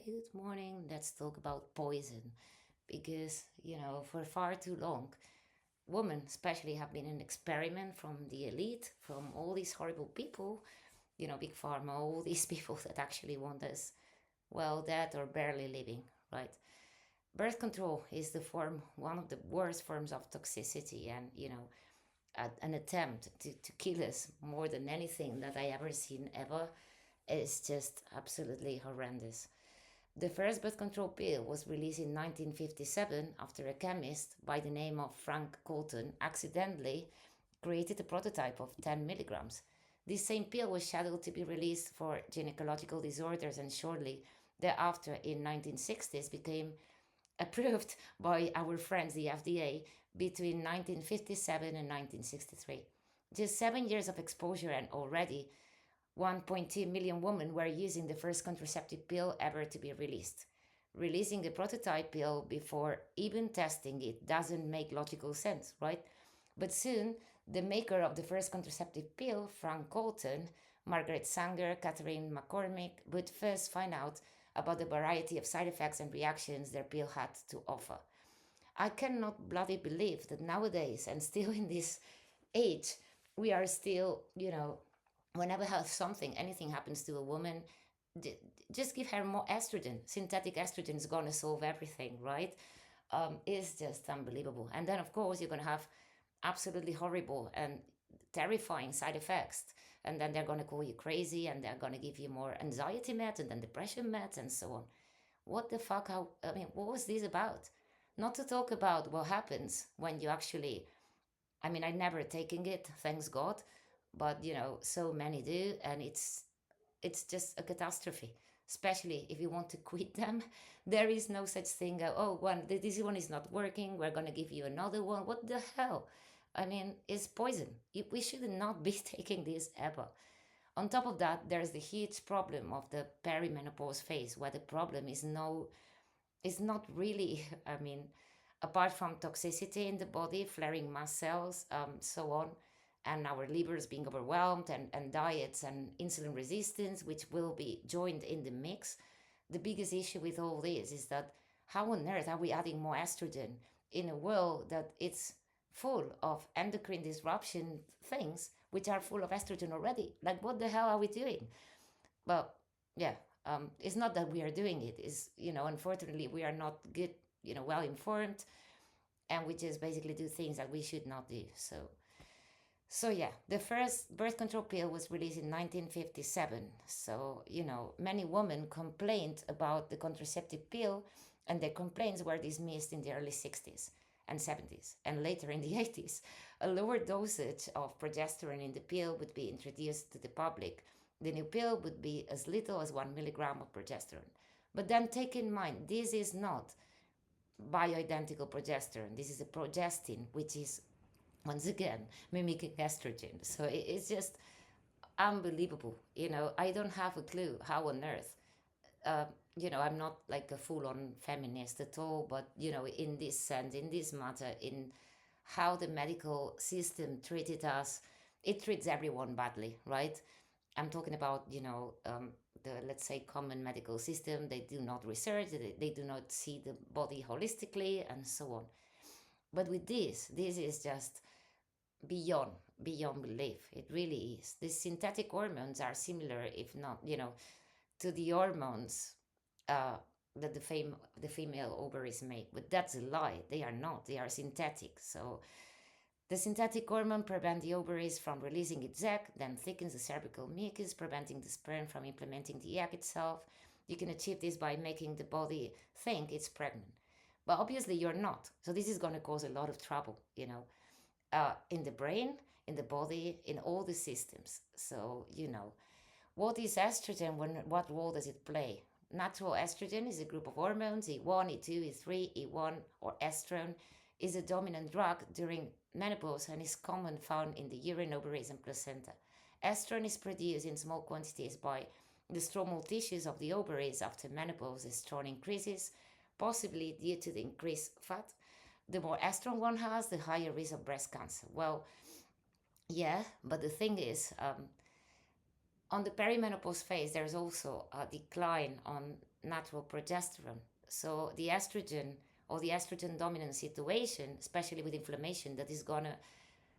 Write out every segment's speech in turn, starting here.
Hey, good morning. Let's talk about poison because, for far too long, women especially have been an experiment from the elite, from all these horrible people, Big Pharma, all these people that actually want us, well, dead or barely living, right? Birth control is one of the worst forms of toxicity and, an attempt to kill us more than anything that I ever seen ever is just absolutely horrendous. The first birth control pill was released in 1957 after a chemist by the name of Frank Colton accidentally created a prototype of 10 milligrams. This same pill was scheduled to be released for gynecological disorders and shortly thereafter in 1960s became approved by our friends the FDA between 1957 and 1963. Just 7 years of exposure and already 1.2 million women were using the first contraceptive pill ever to be released. Releasing a prototype pill before even testing it doesn't make logical sense, right? But soon, the maker of the first contraceptive pill, Frank Colton, Margaret Sanger, Katherine McCormick, would first find out about the variety of side effects and reactions their pill had to offer. I cannot bloody believe that nowadays, and still in this age, we are still, whenever anything happens to a woman, just give her more estrogen. Synthetic estrogen is going to solve everything, right? It's just unbelievable. And then, of course, you're going to have absolutely horrible and terrifying side effects. And then they're going to call you crazy and they're going to give you more anxiety meds and then depression meds and so on. What the fuck? What was this about? Not to talk about what happens when you actually, I never taken it, thanks God, but so many do, and it's just a catastrophe. Especially if you want to quit them, there is no such thing. This one is not working. We're gonna give you another one. What the hell? It's poison. We should not be taking this ever. On top of that, there's the huge problem of the perimenopause phase, where the problem is not really. Apart from toxicity in the body, flaring mast cells, so on, and our livers being overwhelmed, and diets and insulin resistance, which will be joined in the mix. The biggest issue with all this is that how on earth are we adding more estrogen in a world that it's full of endocrine disruption things which are full of estrogen already? Like, what the hell are we doing? But yeah, it's not that we are doing it. Is unfortunately, we are not good, well informed, and we just basically do things that we should not do. So yeah, the first birth control pill was released in 1957. So, many women complained about the contraceptive pill, and their complaints were dismissed in the early 60s and 70s. And later in the 80s, a lower dosage of progesterone in the pill would be introduced to the public. The new pill would be as little as 1 milligram of progesterone. But then take in mind, this is not bioidentical progesterone. This is a progestin, which is once again mimicking estrogen. So it's just unbelievable. I don't have a clue how on earth. Uh, I'm not like a full-on feminist at all, but in this sense, in this matter, in how the medical system treated us, it treats everyone badly, right? I'm talking about, the, let's say, common medical system. They do not research, they do not see the body holistically, and so on. But with this is just beyond beyond belief. It really is. The synthetic hormones are similar, if not, to the hormones uh, that the female ovaries make. But that's a lie. They are not. They are synthetic. So the synthetic hormone prevents the ovaries from releasing its egg, then thickens the cervical mucus, preventing the sperm from implementing the egg itself. You can achieve this by making the body think it's pregnant. But obviously you're not. So this is going to cause a lot of trouble, in the brain, in the body, in all the systems. So, what is estrogen? What role does it play? Natural estrogen is a group of hormones, E1, E2, E3, E1, or estrone, is a dominant drug during menopause and is common found in the urine, ovaries, and placenta. Estrone is produced in small quantities by the stromal tissues of the ovaries after menopause. Estrone increases, possibly due to the increased fat. The more estrone one has, the higher risk of breast cancer. Well, yeah, but the thing is, on the perimenopause phase, there's also a decline on natural progesterone. So the estrogen or the estrogen dominant situation, especially with inflammation, that is gonna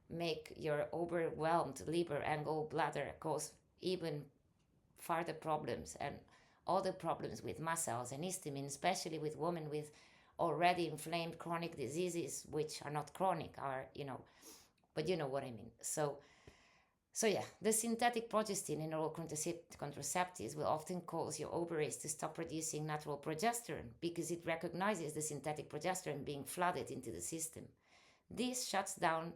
make your overwhelmed liver and gallbladder cause even further problems and other problems with mast cells and histamine, especially with women with already inflamed chronic diseases, which are not chronic, are, but you know what I mean. So yeah, the synthetic progestin in oral contraceptives will often cause your ovaries to stop producing natural progesterone because it recognizes the synthetic progesterone being flooded into the system. This shuts down,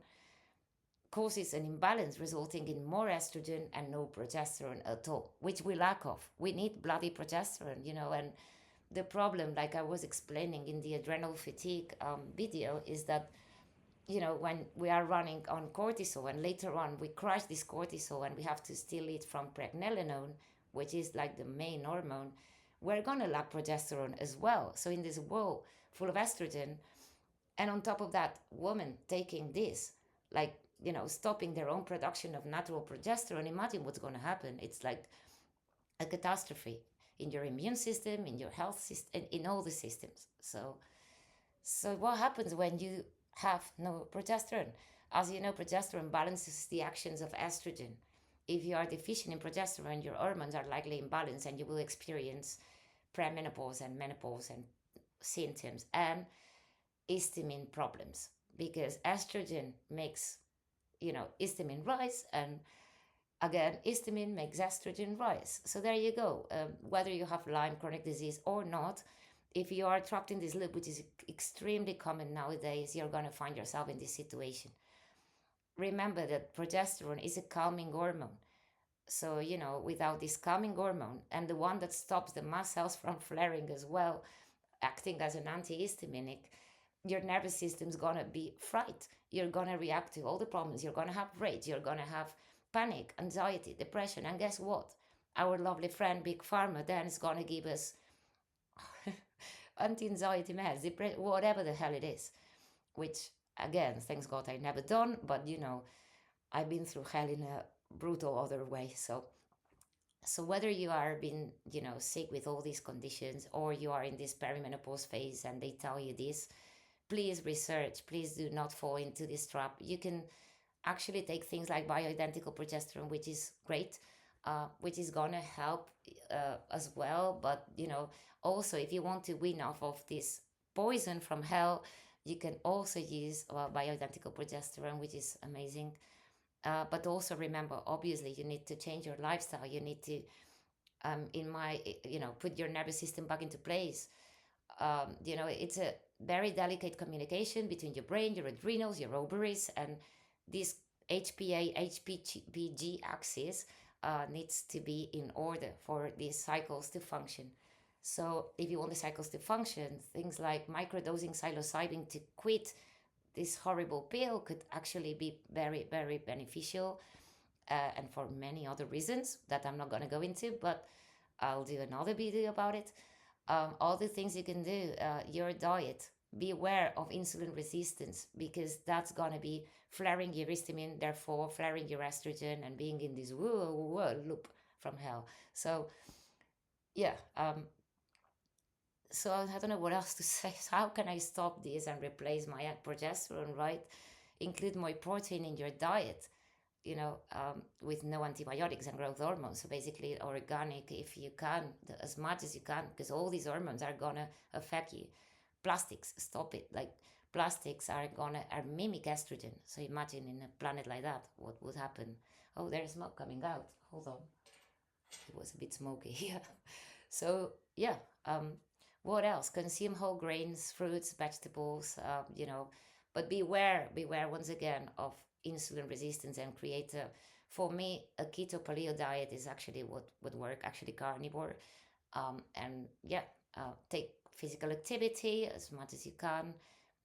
causes an imbalance resulting in more estrogen and no progesterone at all, which we lack of. We need bloody progesterone, and the problem, like I was explaining in the adrenal fatigue video, is that when we are running on cortisol and later on we crush this cortisol and we have to steal it from pregnenolone, which is like the main hormone, we're gonna lack progesterone as well. So in this world full of estrogen, and on top of that, women taking this, like, stopping their own production of natural progesterone, imagine what's gonna happen. It's like a catastrophe in your immune system, in your health system, in all the systems. So what happens when you have no progesterone? As you know, progesterone balances the actions of estrogen. If you are deficient in progesterone, your hormones are likely imbalanced and you will experience premenopause and menopause and symptoms and histamine problems, because estrogen makes, histamine rise, and again, histamine makes estrogen rise. So there you go. Whether you have Lyme chronic disease or not, if you are trapped in this loop, which is extremely common nowadays, you're going to find yourself in this situation. Remember that progesterone is a calming hormone. So, without this calming hormone and the one that stops the mast cells from flaring as well, acting as an antihistaminic, your nervous system's going to be fright. You're going to react to all the problems. You're going to have rage. You're going to have panic, anxiety, depression. And guess what? Our lovely friend, Big Pharma, then is going to give us anti-anxiety meds, whatever the hell it is, which, again, thanks God I never done, but I've been through hell in a brutal other way. So whether you are being, sick with all these conditions, or you are in this perimenopause phase and they tell you this, please research. Please do not fall into this trap. You can actually take things like bioidentical progesterone, which is great, which is gonna help as well. But also, if you want to win off of this poison from hell, you can also use bioidentical progesterone, which is amazing. But also remember, obviously, you need to change your lifestyle. You need to, put your nervous system back into place. It's a very delicate communication between your brain, your adrenals, your ovaries, and this HPA, HPG axis needs to be in order for these cycles to function. So if you want the cycles to function, things like microdosing psilocybin to quit this horrible pill could actually be very, very beneficial, and for many other reasons that I'm not going to go into, but I'll do another video about it. All the things you can do, your diet, be aware of insulin resistance, because that's going to be flaring your histamine, therefore flaring your estrogen, and being in this loop from hell. So yeah, so I don't know what else to say. So how can I stop this and replace my progesterone, right? Include more protein in your diet, with no antibiotics and growth hormones. So basically organic if you can, as much as you can, because all these hormones are gonna affect you. Plastics, stop it. Like, plastics are mimic estrogen. So imagine in a planet like that, what would happen? Oh, there's smoke coming out. Hold on. It was a bit smoky here. So yeah, what else? Consume whole grains, fruits, vegetables, but beware once again of insulin resistance, and create for me, a keto paleo diet is actually what would work, actually carnivore. And yeah, take physical activity as much as you can,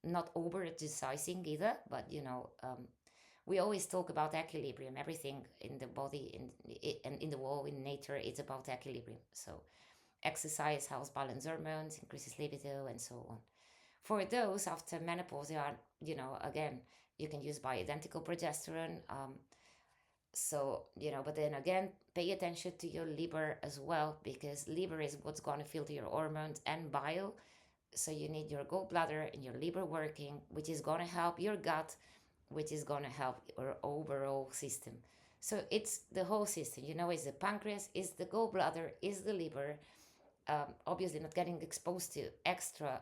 not over exercising either, but we always talk about equilibrium. Everything in the body, in the world, in nature, it's about equilibrium. So exercise helps balance hormones, increases libido, and so on. For those after menopause, again, you can use bioidentical progesterone. So, but then again, pay attention to your liver as well, because liver is what's going to filter your hormones and bile. So you need your gallbladder and your liver working, which is going to help your gut, which is going to help your overall system. So it's the whole system, it's the pancreas, it's the gallbladder, it's the liver. Obviously, not getting exposed to extra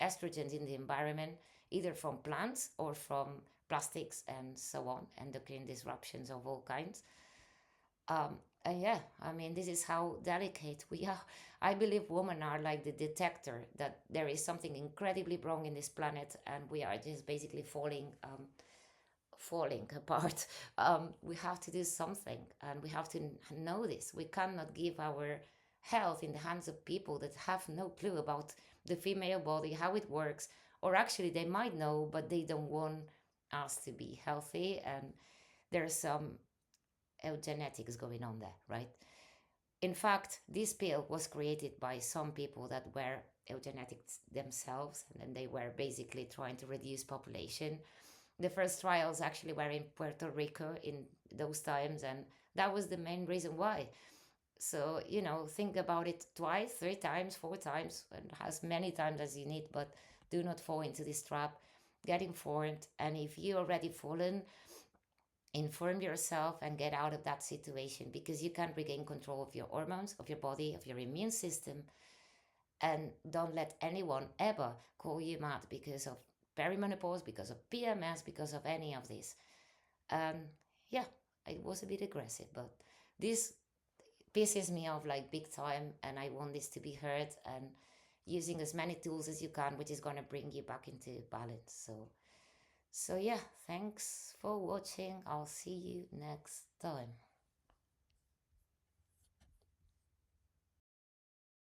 estrogens in the environment, either from plants or from plastics and so on, endocrine disruptions of all kinds. And yeah, I mean, this is how delicate we are. I believe women are like the detector that there is something incredibly wrong in this planet, and we are just basically falling apart. We have to do something, and we have to know this. We cannot give our health in the hands of people that have no clue about the female body, how it works, or actually they might know, but they don't want us to be healthy. And there's some eugenetics going on there, right? In fact, this pill was created by some people that were eugenetics themselves, and then they were basically trying to reduce population. The first trials actually were in Puerto Rico in those times, and that was the main reason why. So, think about it twice, three times, four times, and as many times as you need, but do not fall into this trap. Get informed, and if you already fallen, inform yourself and get out of that situation, because you can regain control of your hormones, of your body, of your immune system. And don't let anyone ever call you mad because of perimenopause, because of PMS, because of any of this. Yeah, it was a bit aggressive, but this pisses me off like big time, and I want this to be heard, and using as many tools as you can, which is going to bring you back into balance. So yeah, thanks for watching. I'll see you next time.